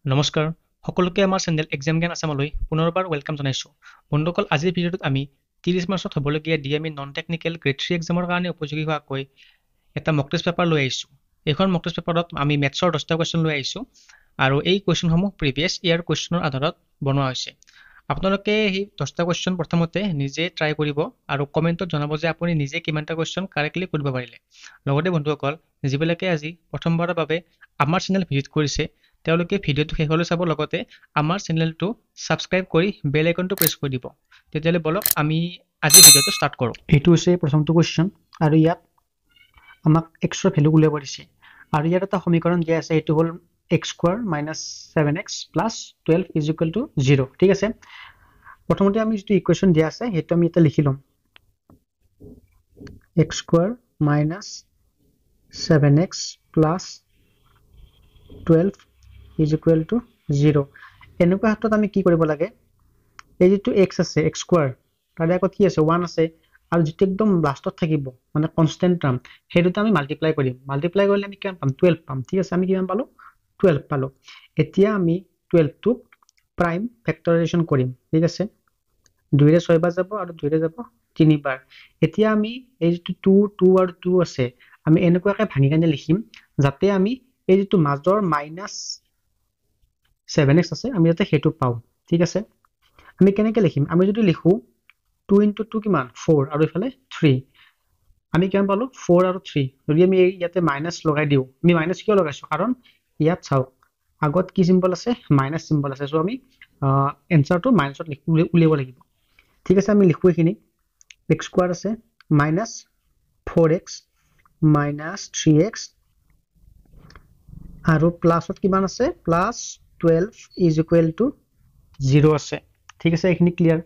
নমস্কাৰ সকলোকে আমাৰ চেনেল এক্সাম জ্ঞান আসামলৈ পুনৰবাৰ ৱেলকাম জনাইছোঁ। বন্ধুসকল, আজিৰ ভিডিঅ'টোত আমি 30 মাৰ্চত হ'বলগীয়া DME নন টেকনিকেল গ্ৰেড 3 এক্সামৰ কাৰণে উপযোগী হোৱাকৈ এটা মক টেষ্ট পেপাৰ লৈ আহিছোঁ। এইখন মক টেষ্ট পেপাৰত আমি মেথছৰ 10টা কুৱেশ্যন লৈ আহিছোঁ আৰু এই কুৱেশ্যনসমূহ প্ৰিভিয়াছ ইয়াৰ কুৱেশ্যনৰ আধাৰত বনোৱা হৈছে। আপোনালোকে সেই 10টা কুৱেশ্যন প্ৰথমতে নিজে ট্ৰাই কৰিব আৰু কমেণ্টত জনাব যে আপুনি নিজে কিমানটা কুৱেশ্যন কাৰেক্টলি কৰিব পাৰিলে। লগতে বন্ধুসকল, যিবিলাকে আজি প্ৰথমবাৰৰ বাবে আমাৰ চেনেল ভিজিট কৰিছে তেওঁলোকে ভিডিঅ'টো শেষলৈ চাব, লগতে আমাৰ চেনেলটো ছাবস্ক্ৰাইব কৰি বেল আইকনটো প্ৰেছ কৰি দিব। তেতিয়াহ'লে বলক আমি আজি ভিডিঅ'টো ষ্টাৰ্ট কৰোঁ। এইটো হৈছে প্ৰথমটো কুৱেশ্যন আৰু ইয়াত আমাক এক্সৰ ভেলু উলিয়াব দিছে আৰু ইয়াত এটা সমীকৰণ দিয়া আছে, এইটো হ'ল x² - 7x + 12 = 0। ঠিক আছে, প্ৰথমতে আমি যিটো ইকুৱেশ্যন দিয়া আছে সেইটো আমি এটা লিখি ল'ম, x² - 7x + 12 = 0। এনেকুৱা ক্ষেত্ৰত আমি কি কৰিব লাগে, এই যিটো x আছে x² তাৰে আগত কি আছে 1 আছে আৰু যিটো একদম লাষ্টত থাকিব মানে কনষ্টেন্ট টাৰ্ম সেইটোতে আমি মাল্টিপ্লাই কৰিম। মাল্টিপ্লাই কৰিলে আমি কিমান পাম? 12 পাম। ঠিক আছে, আমি কিমান পালো? 12 পালো। এতিয়া আমি 12 টোক প্ৰাইম ফেক্টৰাইজেশ্যন কৰিম। ঠিক আছে, 2 ৰে 6 বাৰ যাব আৰু 2 ৰে যাব 3 বাৰ। এতিয়া আমি এই যিটো 2 আৰু 2 আছে আমি এনেকুৱাকৈ ভাঙি কেনে লিখিম যাতে আমি এই যিটো মাজৰ -7x আছে আমি যাতে সেইটো পাওঁ। ঠিক আছে, আমি কেনেকৈ লিখিম? আমি যদি লিখো 2 × 2 কিমান? 4 আৰু ইফালে 3। আমি কিমান পালো? 4 আৰু 3। যদি আমি ইয়াতে মাইনাছ লগাই দিওঁ, আমি মাইনাছ কিয় লগাইছো? কাৰণ ইয়াত চাওক আগত কি চিম্বল আছে? মাইনাছ চিম্বল আছে। চ' আমি এনচাৰটো মাইনাছত উলিয়াব লাগিব। ঠিক আছে, আমি লিখো এইখিনি, x² আছে -4x - 3x আৰু প্লাছত কিমান আছে? +12 = 0 আছে। ঠিক আছে, এইখিনি ক্লিয়াৰ।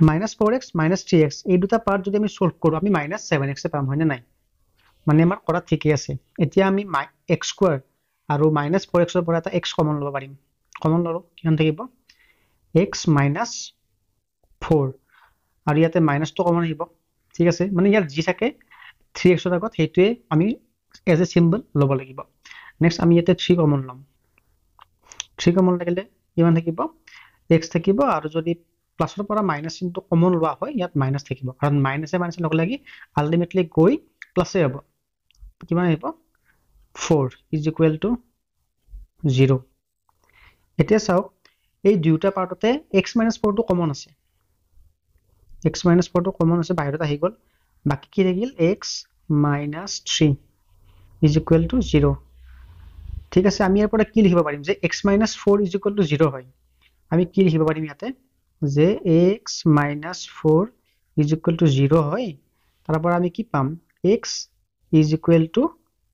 -4x - 3x এই দুটা পাৰ্ট যদি আমি সলভ কৰো আমি -7x পাম, হয়নে নাই? মানে আমাৰ কৰা ঠিকেই আছে। এতিয়া আমি x² আৰু -4x ৰ পৰা এটা x কমন ল'ব পাৰিম। কমন ল'লো, কিমান থাকিব? x - 4 আৰু ইয়াতে মাইনাছটো কমন আহিব। ঠিক আছে, মানে ইয়াত যি থাকে 3x ৰ আগত সেইটোৱে আমি এজ এ চিম্বল ল'ব লাগিব। নেক্সট আমি ইয়াতে 3 কমন ল'ম। 3 কমন থাকিলে কিমান থাকিব? x থাকিব আৰু যদি প্লাছৰ পৰা মাইনাছ চিনটো কমন লোৱা হয় ইয়াত মাইনাছ থাকিব, কাৰণ মাইনাছে লগ লাগি আল্টিমেটলি গৈ প্লাছে হ'ব। কিমান আহিব? 4 = 0। এতিয়া চাওক এই দুয়োটা পাৰ্টতে x - 4টো কমন আছে। x - 4টো কমন আছে, বাহিৰত আহি গ'ল। বাকী কি থাকিল? x - 3 = 0। ঠিক আছে, আমি ইয়াৰ পৰা কি লিখিব পাৰিম যে x - 4 = 0 হয়। আমি কি লিখিব পাৰিম ইয়াতে যে x - 4 = 0 হয়। তাৰ পৰা আমি কি পাম? x =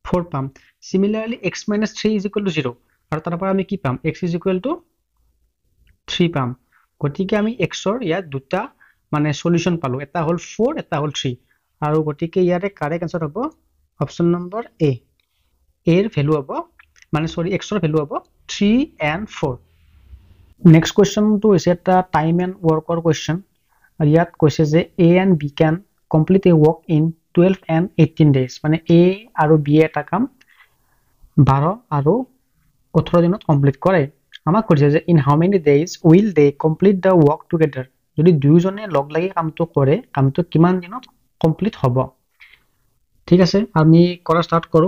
4 পাম। সিমিলাৰলি x - 3 = 0 আৰু তাৰ পৰা আমি কি পাম? x = 3 পাম। গতিকে আমি x ৰ ইয়াত দুটা মানে সলিউশন পালো, এটা হ'ল 4, এটা হ'ল 3 আৰু গতিকে ইয়াৰে কাৰেক্ট আনসাৰ হ'ব অপচন নম্বৰ A। এৰ ভ্যালু হ'ব মানে x ৰ ভ্যালু হ'ব 3 and 4। নেক্সট কুৱেশ্যনটো হৈছে এটা টাইম এণ্ড ৱৰ্কৰ কুৱেশ্যন আৰু ইয়াত কৈছে যে A and B can complete a work in 12 and 18 days। মানে A আৰু B এটা কাম 12 আৰু 18 দিনত কমপ্লিট কৰে। আমাক কৈছে যে in how many days will they complete the work together। যদি দুয়োজনে লগ লাগি কামটো কৰে কামটো কিমান দিনত কমপ্লিট হ'ব? ঠিক আছে, আমি কৰা ষ্টাৰ্ট কৰো।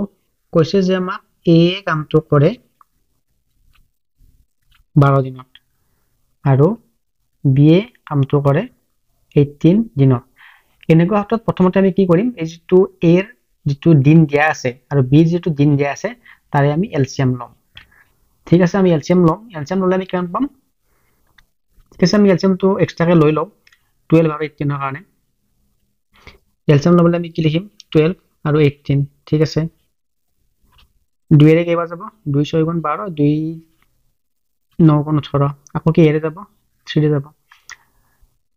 কৈছে যে আমাক A কামটো কৰে 12 দিনত আৰু B কামটো কৰে 18 দিনত। এনেকুৱা ক্ষেত্ৰত প্ৰথমতে আমি কি কৰিম, এই যিটো A ৰ যিটো দিন দিয়া আছে আৰু B ৰ যিটো দিন দিয়া আছে তাৰে আমি এলচিএম ল'ম। ঠিক আছে, আমি এলচিএম ল'ম। এলচিএম ল'লে আমি কিমান পাম? ঠিক আছে, আমি এলচিএমটো এক্সট্ৰাকে লৈ লওঁ 12 আৰু 18 ৰ কাৰণে। এলচিএম ল'বলৈ আমি কি লিখিম? 12 আৰু 18। ঠিক আছে, 2 ৰে কেইবাৰ যাব? 2 × 6 = 12, 2 × 9 = 18। আকৌ কি এৰে যাব? 3 ৰে যাব।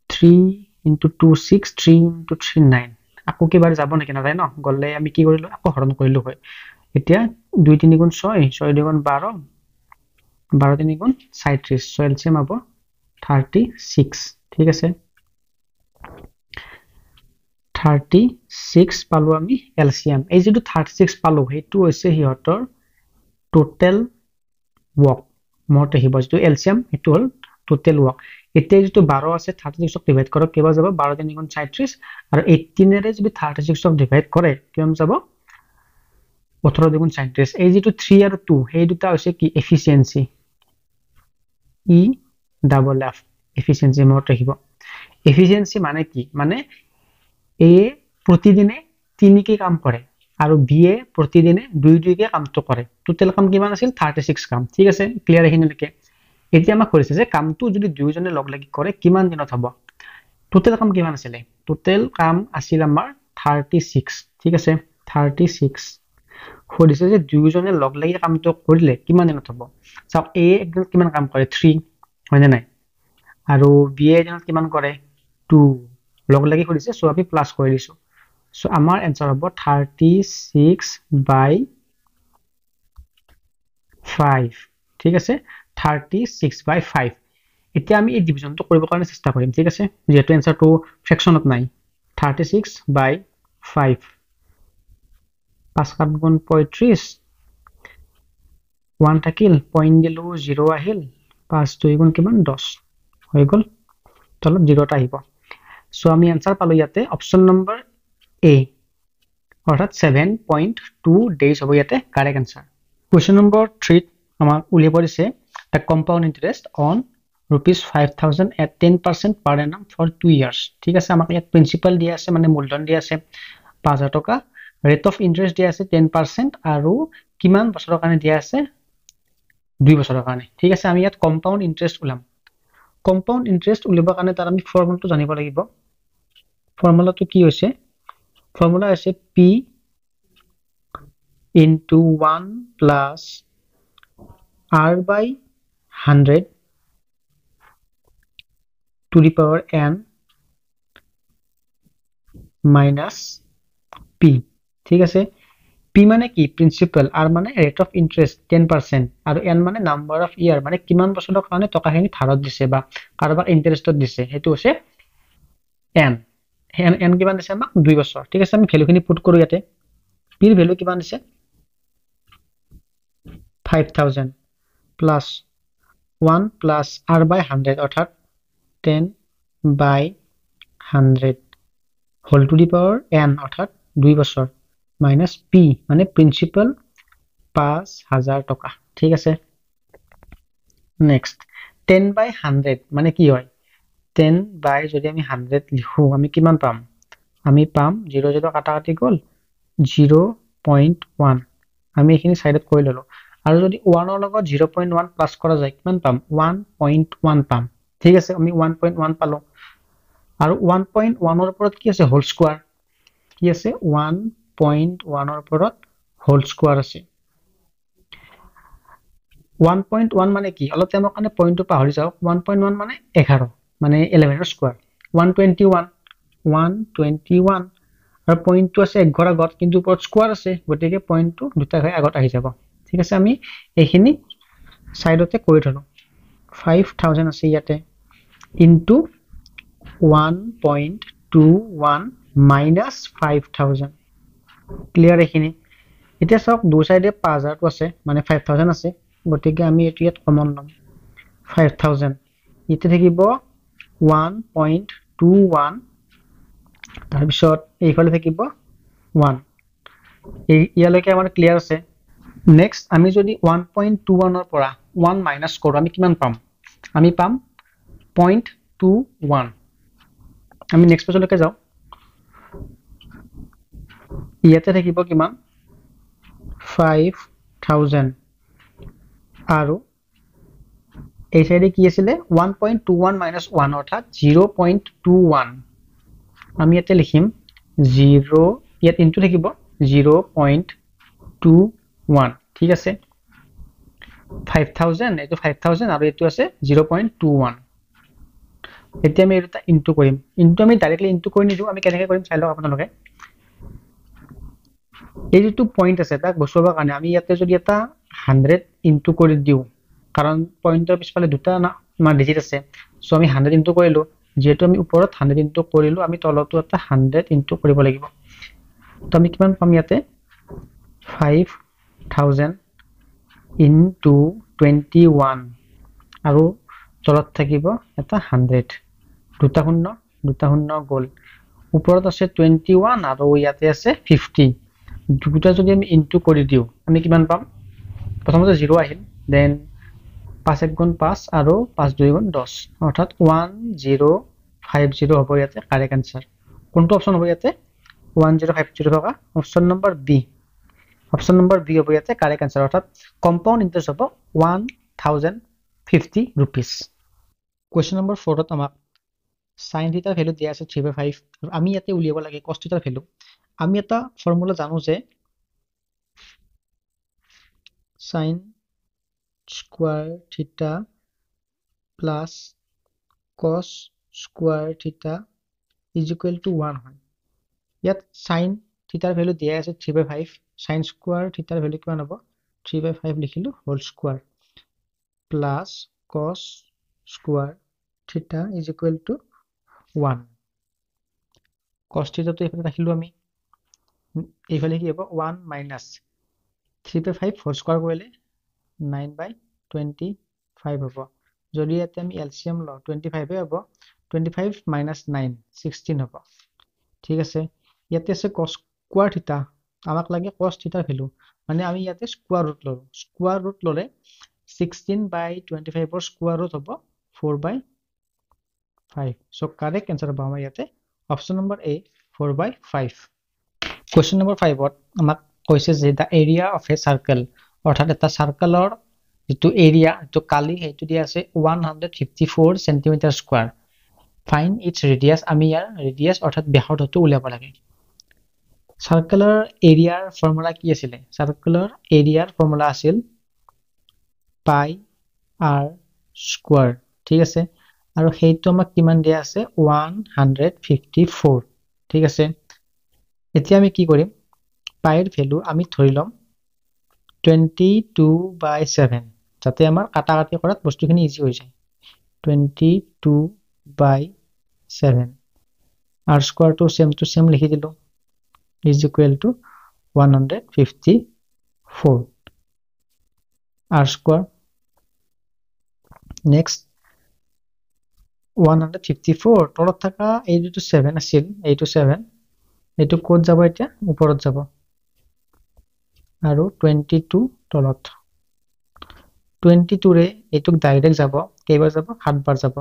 3 × 2 = 6, 3 × 3 = 9। আকৌ কিবাৰ যাব নেকি? নাযায় ন? গ'লে আমি কি কৰিলো? আকৌ হৰণ কৰিলো হয়। এতিয়া 2 × 3 = 6, 6 × 2 = 12, 12 × 3 = 37। সো এলচিএম হ'ব 36। ঠিক আছে, 36 পালো আমি এলচিএম। এই যিটো 36 পালো সেইটো হৈছে সিহঁতৰ টোটেল ৱৰ্ক মনত ৰাখিব যিটো এলচিয়াম সেইটো হ'ল টোটেল ৱৰ্ক এতিয়া যিটো 12 আছে 36 ক ডিভাইড কৰক কেবা যাব 12 3 গুণ 37 আৰু 18 ৰে যদি 36 ক ডিভাইড কৰে কিমান যাব 18 2 গুণ 37 এই যিটো 3 আৰু 2 সেই দুটা হৈছে কি efficiency E double F efficiency মনত ৰাখিব এফিচিয়েন্সি মানে কি মানে এ প্ৰতিদিনে 3 কে কাম কৰে আৰু বি এ প্ৰতিদিনে 2 কে কামটো কৰে টোটেল কাম কিমান আছিল 36 কাম ঠিক আছে ক্লিয়াৰ এইখিনিলৈকে এতিয়া আমাক কৈছে যে কামটো যদি দুইজনে লগ লাগি কৰে কিমান দিনত হ'ব টোটেল কাম কিমান আছিল টোটেল কাম আছিল আমাৰ 36 ঠিক আছে 36 কৈছে যে দুইজনে লগ লাগি কামটো কৰিলে কিমান দিনত হ'ব চাওক এ একদিনত কিমান কাম কৰে 3 হয়নে নাই আৰু বি এ একদিনত কিমান কৰে 2 লগ লাগি কৰিছে সো আমি প্লাস কৰি দিছো সো আমাৰ आंसर হ'ব 36/5 ঠিক আছে 36/5 এতিয়া আমি এই ডিভিজনটো কৰিব কাৰণে চেষ্টা কৰিম ঠিক আছে যেহেতু आंसरটো ফ্ৰেকশনত নাই 36/5 5 7 গুণ 35 1 থাকিল পইণ্ট দিলো 0 আহিল 5 2 গুণ কিমান 10 হৈ গল তলত 0 টা আহিব সো আমি आंसर পালো ইয়াতে অপচন নম্বৰ A অৰ্থাৎ 7.2 days হ'ব ইয়াতে কাৰেক্ট आंसर কোৱেশ্চন নম্বৰ 3 আমাক উলিয়াব দিছে the compound interest on ₹5,000 at 10% per annum for 2 years ঠিক আছে আমাক ইয়াত প্ৰিন্সিপাল দিয়া আছে মানে মূলধন দিয়া আছে 5000 টকা rate of interest দিয়া আছে 10% আৰু কিমান বছৰৰ কাৰণে দিয়া আছে 2 বছৰৰ কাৰণে ঠিক আছে আমি ইয়াত compound interest উলাম compound interest উলিয়াবৰ কাৰণে তাৰ আমি ফৰ্মুলাটো জানিব লাগিব ফৰ্মুলাটো কি হৈছে ফৰ্মুলা আছে p into 1 plus r by 100 to the power n minus p ঠিক আছে p মানে কি প্ৰিন্সিপাল r মানে rate of interest 10% আৰু n মানে number of year মানে কিমান বছৰৰ কাৰণে টকাখিনি ধাৰত দিছে বা কাৰোবাক ইন্টাৰেষ্টত দিছে হেতু হৈছে n n কিমান দিছে আমাক 2 বছৰ ঠিক আছে আমি ভ্যালুখিনি পুট কৰো ইয়াতে p ৰ ভ্যালু কিমান দিছে 5000 plus 1 plus r by 100 অৰ্থাৎ 10/100 whole to the power n অৰ্থাৎ 2 বছৰ minus p মানে প্ৰিন্সিপাল 5000 টকা ঠিক আছে নেক্সট 10/100 মানে কি হয় 10 by যদি আমি 100 লিখো আমি কিমান পাম আমি পাম 0 0 কাটা কাটি গল 0.1 আমি এখিনি সাইডত কৰি ললো আৰু যদি 1 ৰ লগত 0.1 প্লাস কৰা যায় কিমান পাম 1.1 পাম ঠিক আছে আমি 1.1 পালো আৰু 1.1 ৰ ওপৰত কি আছে হোল স্কয়াৰ কি আছে 1.1 ৰ ওপৰত হোল স্কয়াৰ আছে 1.1 মানে কি অলপ টাইমৰ কাৰণে পইণ্টটো পাহৰি যাওক 1.1 মানে 11 মানে 11 ৰ স্কয়াৰ 121 আৰু পইণ্টটো আছে 11 আগত কিন্তু ওপৰত স্কয়াৰ আছে গতিকে পইণ্টটো দুটা হৈ আগত আহি যাব ঠিক আছে আমি এইখিনি সাইডতে কৰি থলো 5000 আছে ইয়াতে ইনটু 1.21 minus 5000 ক্লিয়াৰ এইখিনি এতিয়া সব দুই সাইডে 5000 টো আছে মানে 5000 আছে গতিকে আমি এটো ইয়াত কমন লম 5000 ইতে থাকিব 1.21 তাৰ পিছত এইফালে থাকিব 1 ইয়ালৈকে আমাৰ ক্লিয়াৰ আছে নেক্সট আমি যদি 1.21 ৰ পৰা 1 মাইনাস কৰো আমি কিমান পাম আমি পাম 0.21 আমি নেক্সট পেজলৈকে যাও ইয়াতে থাকিব কিমান 5000 আৰু এই সাইডে কি আছিল 1.21 minus 1 অৰ্থাৎ 0.21 আমি ইয়াতে লিখিম 0 ইয়াত ইনটু থাকিব 0.21 ঠিক আছে 5000 এটো 5000 আৰু এটো আছে 0.21 এতিয়া আমি এটা ইনটু কৰিম ইনটু আমি ডাইৰেক্টলি ইনটু কৰি নিদু আমি কেনেকৈ কৰিম চাই লওক আপোনালোকে এই যেটো পইণ্ট আছে তাক বসাবৰ কাৰণে আমি ইয়াতে যদি এটা 100 ইনটু কৰি দিও কাৰণ পইণ্টৰ পিছফালে দুটা না ডিজিট আছে সো আমি 100 ইনটু কৰিলো যেটো আমি ওপৰত 100 ইনটু কৰিলো আমি তলতো এটা 100 ইনটু কৰিব লাগিব তো আমি কিমান পাম ইয়াতে 5000 ইনটু 21 আৰু তলত থাকিব এটা 100 দুটা শূন্য গ'ল ওপৰত আছে 21 আৰু ইয়াতে আছে 50 দুটা যদি আমি ইনটু কৰি দিও আমি কিমান পাম প্ৰথমতে 0 আহিল দেন 5 1 গুণ 5 আৰু 5 2 গুণ 10 অৰ্থাৎ 1050 হ'ব ইয়াতে কাৰেক্ট আনসাৰ কোনটো অপচন হ'ব ইয়াতে 1050 থকা option number B option number B হ'ব ইয়াতে কাৰেক্ট আনসাৰ অৰ্থাৎ কম্পাউণ্ড ইন্টাৰেষ্ট হ'ব 1050 rupees কোৱেশ্চন নম্বৰ 4 ত আমাক sin θ ভ্যালু দিয়া আছে 3/5 আৰু আমি ইয়াতে উলিয়াব লাগে cos θ ভ্যালু আমি এটা ফৰ্মুলা জানো যে sin square theta plus cos square theta is equal to 1 হয় ইয়াত sin θ ৰ ভ্যালু দিয়া আছে 3/5 sin square theta ৰ ভ্যালু কিমান হ'ব 3/5 লিখিলো whole square plus cos square theta is equal to 1 cos theta তো এফালে ৰাখিলো আমি এইফালে কি হ'ব 1 minus 3/5 whole square কৰিলে 9/25 হ'ব যদি ইয়াতে আমি এলসিএম লওঁ 25 হ'ব 25 minus 9 16 হ'ব ঠিক আছে ইয়াতে আছে cos square theta আমাক লাগে cos theta ৰ ভ্যালু মানে আমি ইয়াতে স্কয়াৰ ৰুট ললে 16/25 ৰ স্কয়াৰ ৰুট হ'ব 4/5 সো কাৰেক্ট आंसर হ'ব আমাৰ ইয়াতে অপচন নম্বৰ এ 4/5 কোৱেশ্চন নম্বৰ 5 ত আমাক কৈছে যে দা এৰিয়া অফ এ সাৰ্কেল অৰ্থাৎ এটা সাৰ্কেলৰ যেটো এৰিয়া তো কালি হেতু দিয়া আছে 154 সেন্টিমিটাৰ স্কয়াৰ ফাইন্ড ইটস ৰেডিয়াস আমি ইয়াৰ ৰেডিয়াস অৰ্থাৎ ব্যাসাৰ্ধটো উলিয়াব লাগে সাৰ্কেলৰ এৰিয়াৰ ফৰ্মুলা কি আছিল সাৰ্কেলৰ এৰিয়াৰ ফৰ্মুলা আছিল পাই r স্কয়াৰ ঠিক আছে আৰু হেইটো আমাক কিমান দিয়া আছে 154 ঠিক আছে এতিয়া আমি কি কৰিম পাইৰ ভ্যালু আমি ধৰি লম 22/7 যাতে আমাৰ কাটাকাটি কৰাত বস্তুখিনি ইজি হৈ যায় 22/7 r স্কয়াৰ to same লিখি দিলো is equal to 154 r square next 154 তলত থাকা এই যেটো 7 আছিল এইটো 7 এইটো কোড যাব এতিয়া ওপৰত যাব আৰু 22 তলত 22 ৰে এইটোক ডাইৰেক্ট যাব কেইবাৰ যাব 7 বাৰ যাব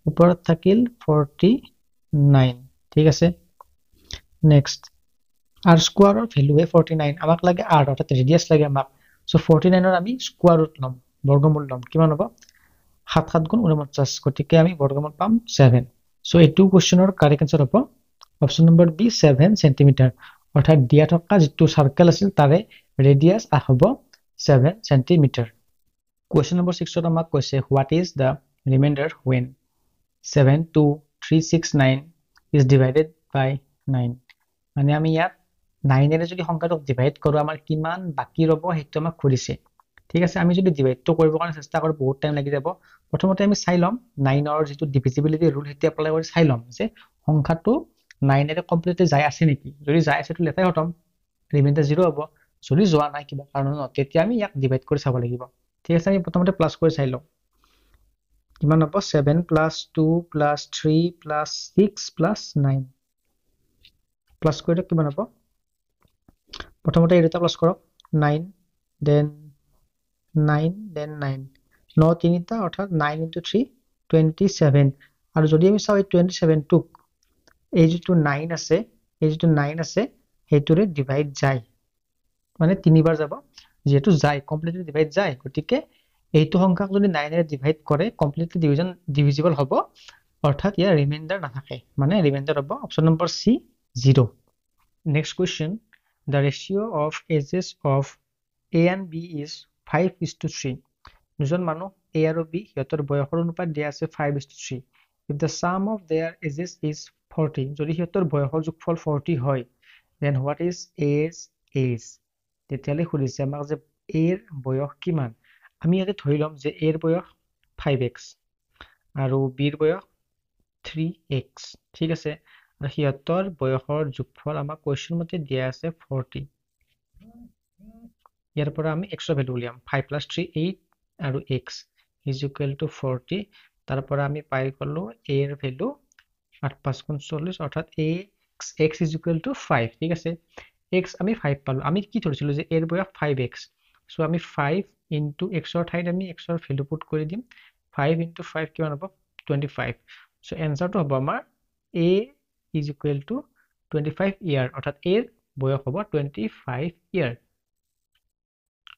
ওপৰত থাকিল 49 ঠিক আছে নেক্সট r স্কয়াৰৰ ভ্যালু 49 আমাক লাগে r অৰ্থাৎ ৰেডিয়াস লাগে আমাক সো 49 ৰ আমি স্কয়াৰ ৰুট লম বৰ্গমূল লম কিমান হ'ব 7 7 গুণ 49 গতিকে আমি বৰ্গমূল পাম 7 সো এইটো কোৱেশ্চনৰ কাৰেক্ট आंसर হ'ব অপচন নম্বৰ বি 7 সেন্টিমিটাৰ অৰ্থাৎ দিয়া থকা যেটো সাৰ্কেল আছিল তাৰে ৰেডিয়াস হ'ব 7 সেন্টিমিটাৰ কোৱেশ্চন নম্বৰ 6 ত আমাক কৈছে what is the reminder when 72369 is divided by 9 মানে আমি ইয়াত 9 এৰে যদি সংখ্যাটোক ডিভাইড কৰো আমাৰ কিমান বাকি ৰব হেতু আমাক খুদিছে ঠিক আছে আমি যদি ডিভাইড তো কৰিব কাৰণে চেষ্টা কৰো বহুত টাইম লাগি যাব প্ৰথমতে আমি চাই লম 9 ৰ যেটো ডিভিজিবিলিটি ৰুল হেতু এপ্লাই কৰি চাই লম যে সংখ্যাটো 9 এৰে কমপ্লিটলি যায় আছে নেকি যদি যায় আছে তো লেটাই হতম ৰিমাইন্ডাৰ 0 হ'ব যদি যোৱা নাই কিবা কাৰণত তেতিয়া আমি ইয়াক ডিভাইড কৰি চাব লাগিব ঠিক আছে আমি প্ৰথমতে প্লাস কৰি চাই লও কিমান হ'ব 7 + 2 + 3 + 6 + 9 প্লাস কৰিলে কিমান হ'ব প্ৰথমতে এই দুটা প্লাস কৰক 9 then 9 then 9 9 তিনিটা অৰ্থাৎ 9 * 3 27 আৰু যদি আমি চাও এই 27 টুক এই যেটো 9 আছে এই যেটো 9 আছে হেতুৰে ডিভাইড যায় মানে তিনিবাৰ যাব যেটো যায় কমপ্লিটলি ডিভাইড যায় গতিকে এইটো সংখ্যাক যদি 9 এৰে ডিভাইড কৰে কমপ্লিটলি ডিভিজিবল হ'ব অৰ্থাৎ ইয়াৰ ৰিমাইন্ডাৰ নাথাকে মানে ৰিমাইন্ডাৰ হ'ব option number C 0 next question the ratio of ages of a and b is 5:3 দুজন মানুহ a আৰু b সিহঁতৰ বয়সৰ অনুপাত দিয়া আছে 5:3 if the sum of their ages is 40 যদি সিহঁতৰ বয়সৰ যোগফল 40 হয় then what is a's age তেতিয়ালে খুদিছে আমাক যে a ৰ বয়স কিমান আমি ইয়াতে ধৰি লম যে a ৰ বয়স 5x আৰু b ৰ বয়স 3x ঠিক আছে আৰু সিহঁতৰ বয়সৰ যোগফল আমাক কোৱেশ্চন মতে দিয়া আছে 40 ইয়াৰ পৰা আমি x ৰ ভ্যালু উলিয়াম 5 + 3 8 আৰু x = 40 তাৰ পৰা আমি পাই গলো a এর ভ্যালু 8 × 5 = 40 অর্থাৎ x = 5 ঠিক আছে x আমি 5 পালো আমি কি ধৰিছিলো যে এৰ বয়স 5x সো আমি 5 * x ৰ ঠাইত আমি x ৰ ভ্যালু পুট কৰি দিম 5 * 5 কিমান হ'ব 25 সো এনসাৰটো হ'ব আমাৰ a = 25 ইয়াৰ অৰ্থাৎ এৰ বয়স হ'ব 25 ইয়াৰ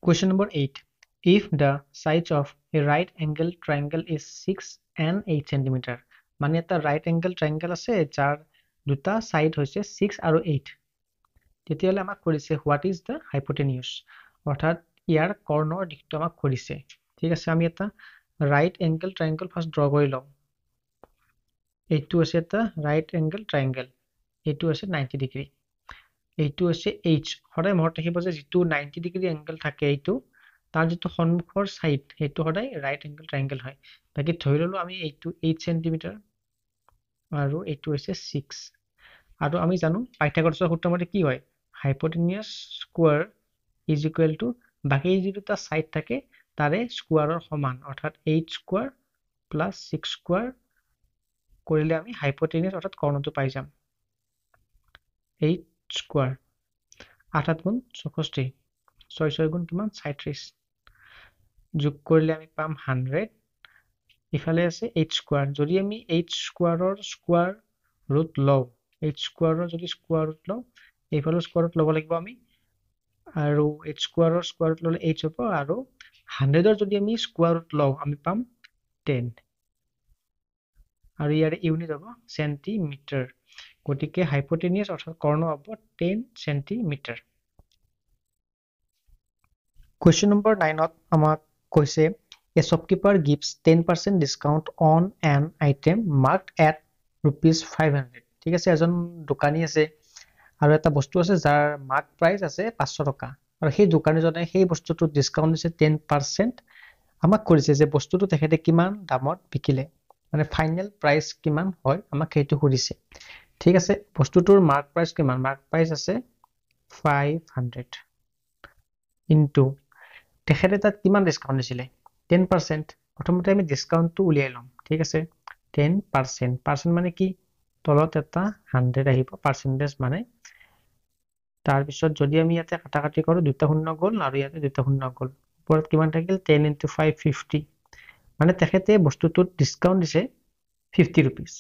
Question number 8. If the sides of a right angle triangle is 6 and 8 cm, মানে এটা right angle triangle আছে যাৰ দুটা সাইড হৈছে 6 আৰু 8 তেতিয়াহলে আমাক কৰিছে what is the hypotenuse অৰ্থাৎ ইয়াৰ কৰ্ণৰ দিশটো আমাক কৰিছে ঠিক আছে আমি এটা right angle triangle first draw কৰি লওঁ এইটো আছে এটা right angle triangle এইটো আছে 90 ডিগ্ৰী এইটো আছে h সদায় মনত ৰাখিব যে যেটো 90 ডিগ্ৰী এংগল থাকে এইটো তাৰ যেটো সন্মুখৰ সাইড এইটো সদায় ৰাইট এংগল ট্ৰায়াঙ্গল হয় বাকি ধৰি ললো আমি এইটো 8 সেমি আৰু এইটো হৈছে 6 আৰু আমি জানো পাইথাগোৰাছৰ সূত্ৰ মতে কি হয় হাইপোটেনিয়াস স্কয়াৰ = বাকি যেটা সাইড থাকে তাৰে স্কয়াৰৰ সমান অৰ্থাৎ 8 স্কয়াৰ + 6 স্কয়াৰ কৰিলে আমি হাইপোটেনিয়াস অৰ্থাৎ কৰ্ণটো পাই যাম 8 স্কয়াৰ 8 গুণ 64 6 6 গুণ কিমান 37 যোগ কৰিলে আমি পাম 100 ইফালে আছে 8 স্কয়াৰ যদি আমি 8 স্কয়াৰৰ স্কয়াৰ ৰুট লও 8 স্কয়াৰৰ যদি স্কয়াৰ ৰুট লও এইফালে স্কয়াৰ ৰুট ল'ব লাগিব আমি আৰু 8 স্কয়াৰৰ স্কয়াৰ ৰুট ল'লে 8 হ'ব আৰু 100ৰ যদি আমি স্কয়াৰ ৰুট লও আমি পাম 10 আৰু ইয়াৰ ইউনিট হ'ব সেন্টিমিটাৰ গতিকে হাইপোটেনিয়াস অৰ্থাৎ কৰ্ণ হ'ব 10 সেন্টিমিটাৰ Question number 9 আমাক কৈছে a shopkeeper gives 10% discount on an item marked at ₹500 ঠিক আছে এজন দোকানী আছে আৰু এটা বস্তু আছে যাৰ মাৰ্ক প্ৰাইস আছে 500 টকা আৰু সেই দোকানীজনে সেই বস্তুটো ডিসকাউন্ট দিছে 10% আমাক কৰিছে যে বস্তুটো তেখেতে কিমান দামত বিকিলে মানে ফাইনাল প্ৰাইস কিমান হয় আমাক সেইটো কৰিছে ঠিক আছে বস্তুটোৰ মাৰ্ক প্ৰাইস কিমান মাৰ্ক প্ৰাইস আছে 500 into তেখেতে তাত কিমান ডিসকাউন্ট দিছিলে 10% প্ৰথমতে আমি ডিসকাউন্টটো উলিয়াই লম ঠিক আছে 10% পাৰ্সেন্ট মানে কি তলত এটা 100 আহিব পাৰ্সেন্টেজ মানে তাৰ পিছত যদি আমি ইয়াতে কাটাকাটি কৰো দুটা শূন্য গল আৰু ইয়াতে দুটা শূন্য গল ওপৰত কিমান থাকিল 10 * 5 50 মানে তেখেতে বস্তুটোত ডিসকাউন্ট দিছে 50 rupees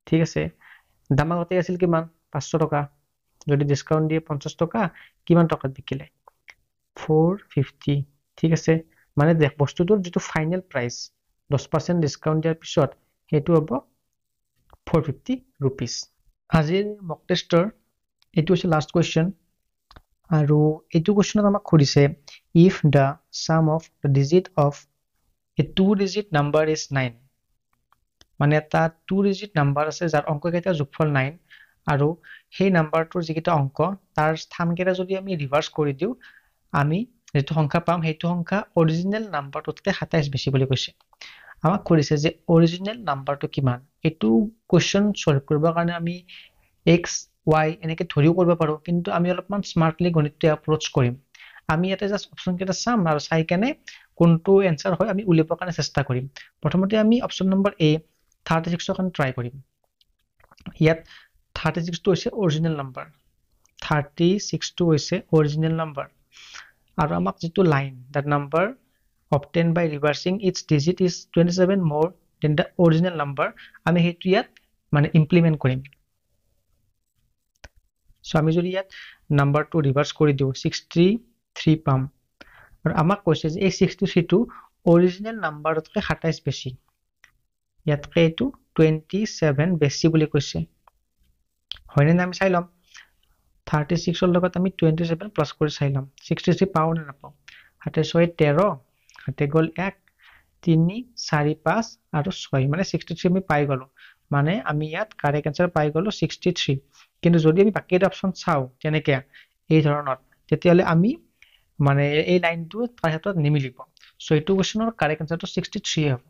ঠিক আছে দাম আগতে আছিল কিমান 500 টকা যদি ডিসকাউন্ট দিয়ে 50 টকা কিমান টকাত বিকিলে 450 ঠিক আছে মানে দেখ বস্তুটোৰ যেটো ফাইনাল প্ৰাইস 10% ডিসকাউন্ট দিয়াৰ পিছত হেতু হ'ব 450 rupees আজিৰ মক টেষ্টৰ এটো হৈছে লাষ্ট কোৱেশ্চন আৰু এটো কোৱেশ্চনত আমাক কৰিছে if the sum of the digit of a two digit number is 9 মানে এটা two digit number আছে যাৰ অংক কেইটা যোগফল 9 আৰু সেই নাম্বাৰটোৰ যিকেইটা অংক তাৰ স্থানকেইটা যদি আমি ৰিভাৰ্স কৰি দিও আমি যেটো সংখ্যা পাম হেতু সংখ্যা অৰিজিনাল নাম্বাৰটোতকে 27 বেছি বুলি কৈছে আমাক কৰিছে যে অৰিজিনাল নাম্বাৰটো কিমান এটো কোৱেশ্চন সলভ কৰিবৰ কাৰণে আমি x y এনেকে ধৰিও কৰিব পাৰো কিন্তু আমি অলপমান স্মাৰ্টলি গণিতটো এপ্ৰোচ কৰিম আমি এটা জাস্ট অপচন কেইটা চাম আৰু চাই কেনে কোনটো এনসাৰ হয় আমি উলিয়াবৰ কাৰণে চেষ্টা কৰিম প্ৰথমতে আমি অপচন নম্বৰ a 36 ৰ কাৰণে ট্ৰাই কৰিম ইয়াত 36 টো হৈছে অৰিজিনাল নাম্বাৰ 36 টো হৈছে অৰিজিনাল নাম্বাৰ আৰু আমাক যেটো line that number obtained by reversing its digit is 27 more than the original number আমি হেতু ইয়াত মানে ইমপ্লিমেন্ট কৰিম সো আমি যদি ইয়াত নাম্বাৰটো ৰিভাৰ্স কৰি দিও 63 পাম আৰু আমাক কৈছে যে এই 63 টো অৰিজিনাল নাম্বাৰতকৈ 27 বেছি ইয়াতকৈ এটো 27 বেছি বুলি কৈছে হয়নে না আমি চাই লম 36 ৰ লগত আমি 27 প্লাস কৰি চাই লম 63 পাও না নাপাও হাতে 6 13 হাতে গল 1 3 4 5 আৰু 6 মানে 63 আমি পাই গলো মানে আমি ইয়াত কারেক্ট আনসার পাই গলো 63 কিন্তু যদি আমি বাকিটা অপচন চাও তেনেকে এই ধৰণৰ তেতিয়ালে আমি মানে এই লাইনটো তাৰ ক্ষেত্ৰত নিমিলিব সো এইটো কোৱেশ্চনৰ কাৰেক্ট আনসাৰটো 63 হ'ব